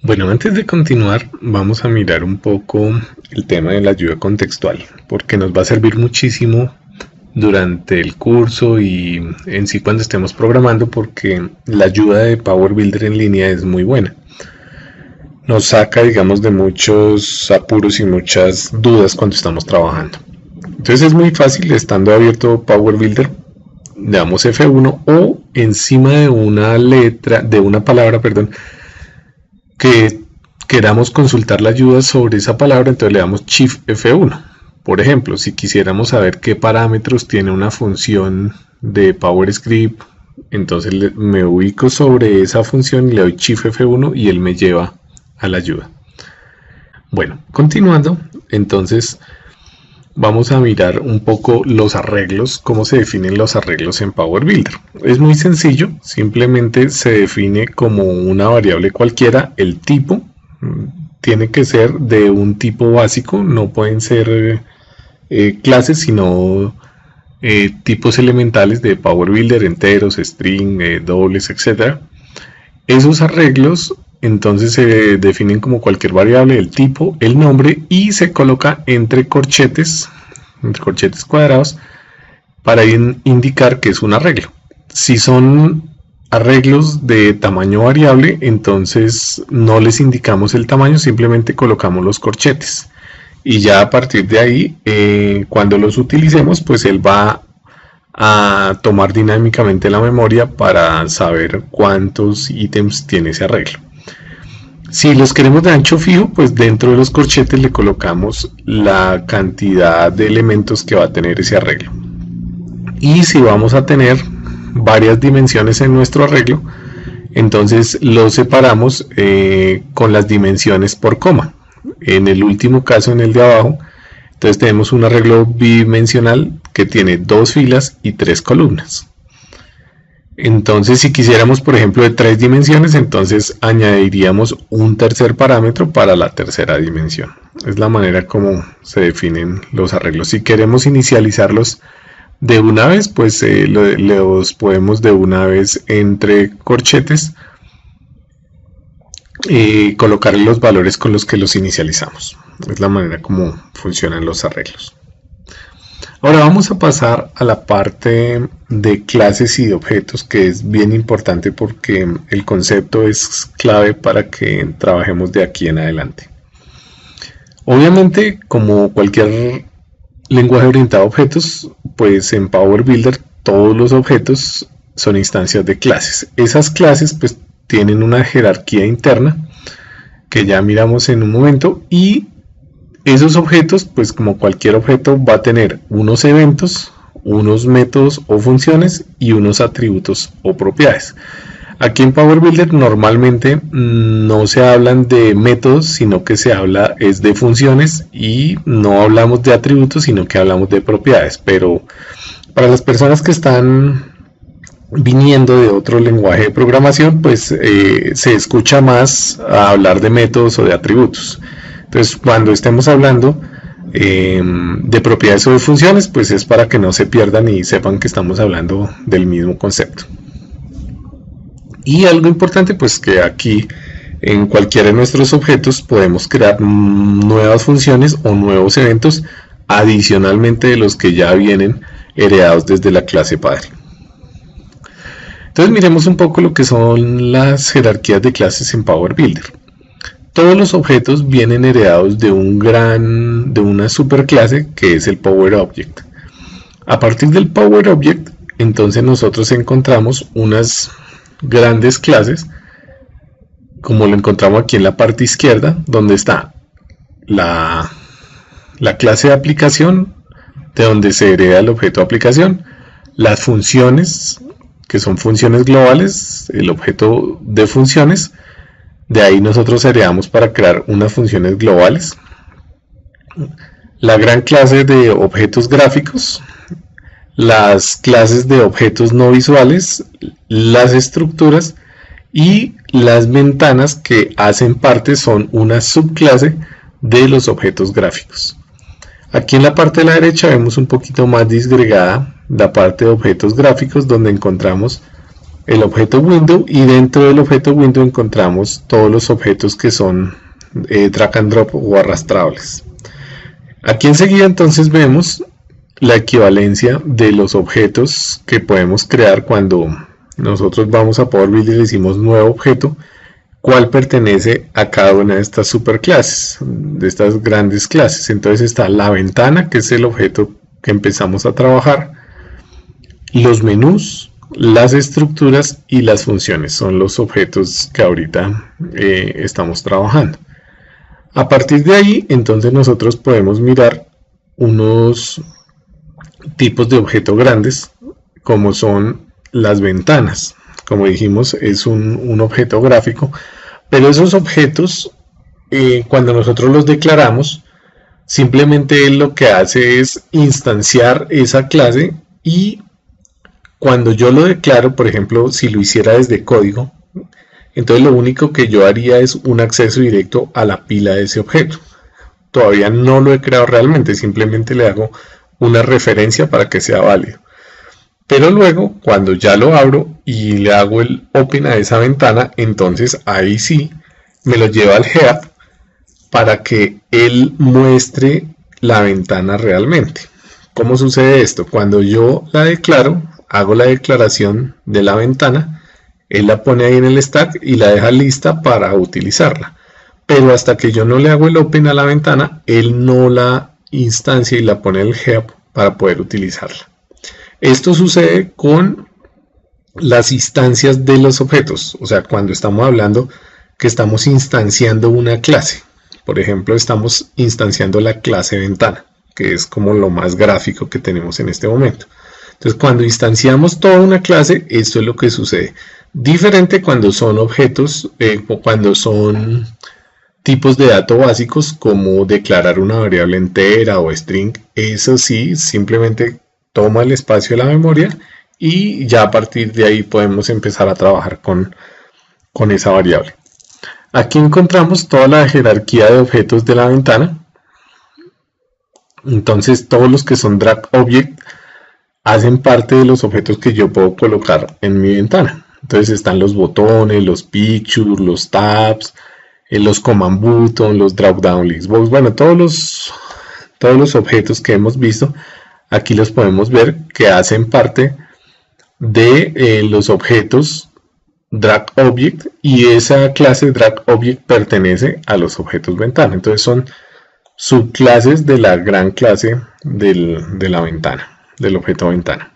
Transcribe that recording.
Bueno, antes de continuar, vamos a mirar un poco el tema de la ayuda contextual, porque nos va a servir muchísimo durante el curso y en sí cuando estemos programando, porque la ayuda de Power Builder en línea es muy buena. Nos saca, digamos, de muchos apuros y muchas dudas cuando estamos trabajando. Entonces es muy fácil, estando abierto Power Builder, le damos F1 o encima de una letra, de una palabra, perdón, que queramos consultar la ayuda sobre esa palabra, entonces le damos Shift F1. Por ejemplo, si quisiéramos saber qué parámetros tiene una función de PowerScript, entonces me ubico sobre esa función y le doy Shift F1 y él me lleva a la ayuda. Bueno, continuando, entonces vamos a mirar un poco los arreglos, cómo se definen los arreglos en Power Builder. Es muy sencillo, simplemente se define como una variable cualquiera el tipo. Tiene que ser de un tipo básico, no pueden ser clases, sino tipos elementales de Power Builder, enteros, string, dobles, etc. Esos arreglos entonces se definen como cualquier variable, el tipo, el nombre, y se coloca entre corchetes cuadrados para indicar que es un arreglo. Si son arreglos de tamaño variable, entonces no les indicamos el tamaño, simplemente colocamos los corchetes. Y ya a partir de ahí, cuando los utilicemos, pues él va a tomar dinámicamente la memoria para saber cuántos ítems tiene ese arreglo. Si los queremos de ancho fijo, pues dentro de los corchetes le colocamos la cantidad de elementos que va a tener ese arreglo. Y si vamos a tener varias dimensiones en nuestro arreglo, entonces lo separamos con las dimensiones por coma. En el último caso, en el de abajo, entonces tenemos un arreglo bidimensional que tiene 2 filas y 3 columnas. Entonces, si quisiéramos, por ejemplo, de 3 dimensiones, entonces añadiríamos un tercer parámetro para la tercera dimensión. Es la manera como se definen los arreglos. Si queremos inicializarlos de una vez, pues los podemos de una vez entre corchetes y colocar los valores con los que los inicializamos. Es la manera como funcionan los arreglos. Ahora vamos a pasar a la parte de clases y de objetos, que es bien importante porque el concepto es clave para que trabajemos de aquí en adelante. Obviamente, como cualquier lenguaje orientado a objetos, pues en Power Builder todos los objetos son instancias de clases. Esas clases pues tienen una jerarquía interna que ya miramos en un momento, y esos objetos, pues como cualquier objeto, va a tener unos eventos, unos métodos o funciones y unos atributos o propiedades. Aquí en Power Builder normalmente no se hablan de métodos, sino que se habla es de funciones, y no hablamos de atributos, sino que hablamos de propiedades. Pero para las personas que están viniendo de otro lenguaje de programación, pues se escucha más a hablar de métodos o de atributos. Entonces, cuando estemos hablando de propiedades o de funciones, pues es para que no se pierdan y sepan que estamos hablando del mismo concepto. Y algo importante, pues que aquí en cualquiera de nuestros objetos podemos crear nuevas funciones o nuevos eventos adicionalmente de los que ya vienen heredados desde la clase padre. Entonces miremos un poco lo que son las jerarquías de clases en Power Builder. Todos los objetos vienen heredados de una superclase que es el Power Object. A partir del Power Object, entonces nosotros encontramos unas grandes clases, como lo encontramos aquí en la parte izquierda, donde está la clase de aplicación, de donde se hereda el objeto de aplicación, las funciones, que son funciones globales, el objeto de funciones. De ahí nosotros heredamos para crear unas funciones globales, la gran clase de objetos gráficos, las clases de objetos no visuales, las estructuras y las ventanas, que hacen parte, son una subclase de los objetos gráficos. Aquí en la parte de la derecha vemos un poquito más disgregada la parte de objetos gráficos, donde encontramos el objeto window, y dentro del objeto window encontramos todos los objetos que son drag and drop o arrastrables. Aquí enseguida entonces vemos la equivalencia de los objetos que podemos crear cuando nosotros vamos a Power BI y le decimos nuevo objeto, cuál pertenece a cada una de estas superclases, de estas grandes clases. Entonces está la ventana, que es el objeto que empezamos a trabajar, los menús, las estructuras y las funciones son los objetos que ahorita estamos trabajando. A partir de ahí, entonces nosotros podemos mirar unos tipos de objetos grandes, como son las ventanas. Como dijimos, es un objeto gráfico, pero esos objetos, cuando nosotros los declaramos, simplemente él lo que hace es instanciar esa clase, y cuando yo lo declaro, por ejemplo, si lo hiciera desde código, entonces lo único que yo haría es un acceso directo a la pila de ese objeto. Todavía no lo he creado realmente, simplemente le hago una referencia para que sea válido. Pero luego, cuando ya lo abro y le hago el open a esa ventana, entonces ahí sí me lo lleva al head para que él muestre la ventana realmente. ¿Cómo sucede esto? Cuando yo la declaro, hago la declaración de la ventana, él la pone ahí en el stack y la deja lista para utilizarla. Pero hasta que yo no le hago el open a la ventana, él no la instancia y la pone en el head para poder utilizarla. Esto sucede con las instancias de los objetos, o sea, cuando estamos hablando que estamos instanciando una clase. Por ejemplo, estamos instanciando la clase ventana, que es como lo más gráfico que tenemos en este momento. Entonces, cuando instanciamos toda una clase, esto es lo que sucede. Diferente cuando son objetos, o cuando son tipos de datos básicos, como declarar una variable entera o string. Eso sí, simplemente toma el espacio de la memoria y ya a partir de ahí podemos empezar a trabajar con esa variable. Aquí encontramos toda la jerarquía de objetos de la ventana. Entonces todos los que son drag object hacen parte de los objetos que yo puedo colocar en mi ventana. Entonces están los botones, los pictures, los tabs, los command button, los drop down list box. Bueno, todos los objetos que hemos visto aquí los podemos ver que hacen parte de los objetos drag object, y esa clase drag object pertenece a los objetos ventana. Entonces son subclases de la gran clase de la ventana, del objeto ventana.